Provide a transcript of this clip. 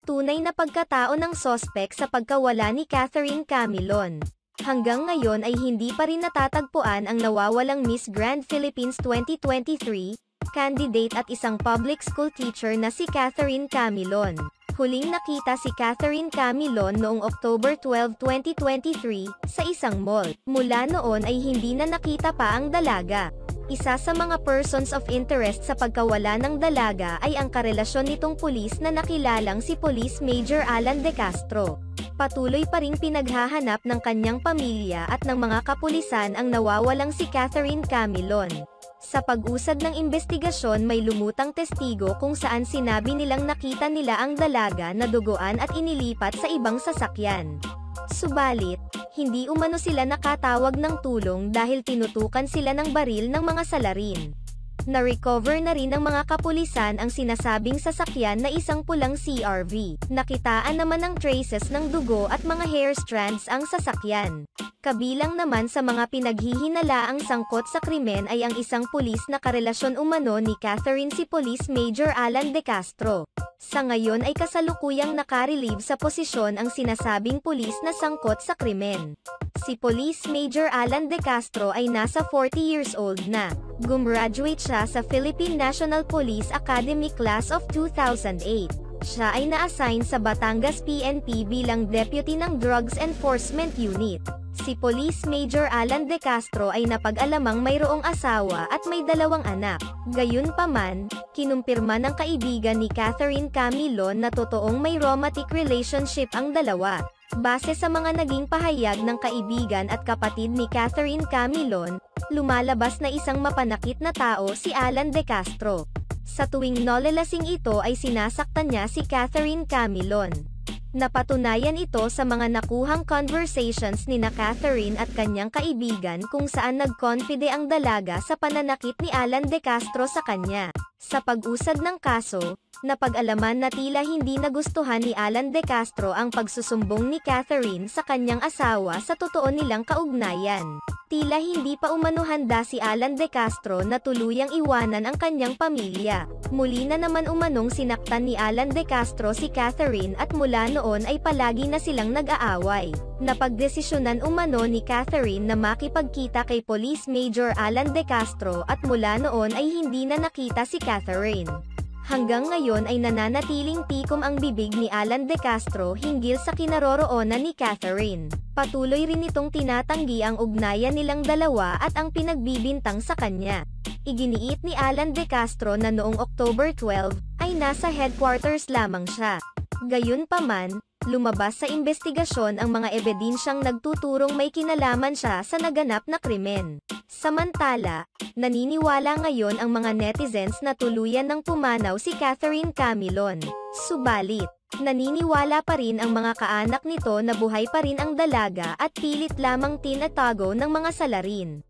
tunay na pagkatao ng sospek sa pagkawala ni Catherine Camilon. Hanggang ngayon ay hindi pa rin natatagpuan ang nawawalang Miss Grand Philippines 2023 candidate at isang public school teacher na si Catherine Camilon. Huling nakita si Catherine Camilon noong October 12, 2023, sa isang mall. Mula noon ay hindi na nakita pa ang dalaga. Isa sa mga persons of interest sa pagkawala ng dalaga ay ang karelasyon nitong pulis na nakilalang si Police Major Alan De Castro. Patuloy pa ring pinaghahanap ng kanyang pamilya at ng mga kapulisan ang nawawalang si Catherine Camilon. Sa pag-usad ng investigasyon may lumutang testigo kung saan sinabi nilang nakita nila ang dalaga na duguan at inilipat sa ibang sasakyan. Subalit, hindi umano sila nakatawag ng tulong dahil tinutukan sila ng baril ng mga salarin. Na-recover na rin ng mga kapulisan ang sinasabing sasakyan na isang pulang CRV. Nakitaan naman ng traces ng dugo at mga hair strands ang sasakyan. Kabilang naman sa mga pinaghihinalaang sangkot sa krimen ay ang isang pulis na karelasyon umano ni Catherine si Police Major Alan De Castro. Sa ngayon ay kasalukuyang nakarelieve sa posisyon ang sinasabing pulis na sangkot sa krimen. Si Police Major Alan De Castro ay nasa 40 years old na. Gumraduate siya sa Philippine National Police Academy Class of 2008. Siya ay na-assign sa Batangas PNP bilang Deputy ng Drugs Enforcement Unit. Si Police Major Alan De Castro ay napag-alamang mayroong asawa at may 2 anak. Gayunpaman, kinumpirma ng kaibigan ni Catherine Camilon na totoong may romantic relationship ang dalawa. Base sa mga naging pahayag ng kaibigan at kapatid ni Catherine Camilon, lumalabas na isang mapanakit na tao si Alan De Castro. Sa tuwing nolalasing ito ay sinasaktan niya si Catherine Camilon. Napatunayan ito sa mga nakuhang conversations ni Catherine at kanyang kaibigan kung saan nagkonfide ang dalaga sa pananakit ni Alan De Castro sa kanya. Sa pag-usad ng kaso, napag-alaman na tila hindi nagustuhan ni Alan De Castro ang pagsusumbong ni Catherine sa kanyang asawa sa totoo nilang kaugnayan. Tila hindi pa umano handa si Alan De Castro na tuluyang iwanan ang kanyang pamilya. Muli na naman umanong sinaktan ni Alan De Castro si Catherine at mula noon ay palagi na silang nag-aaway. Napagdesisyonan umano ni Catherine na makipagkita kay Police Major Alan De Castro at mula noon ay hindi na nakita si Catherine. Hanggang ngayon ay nananatiling tikom ang bibig ni Alan De Castro hinggil sa kinaroroonan ni Catherine. Patuloy rin itong tinatanggi ang ugnayan nilang dalawa at ang pinagbibintang sa kanya. Iginiit ni Alan De Castro na noong October 12, ay nasa headquarters lamang siya. Gayunpaman, lumabas sa investigasyon ang mga ebidensyang nagtuturong may kinalaman siya sa naganap na krimen. Samantala, naniniwala ngayon ang mga netizens na tuluyan ng pumanaw si Catherine Camilon. Subalit, naniniwala pa rin ang mga kaanak nito na buhay pa rin ang dalaga at pilit lamang tinatago ng mga salarin.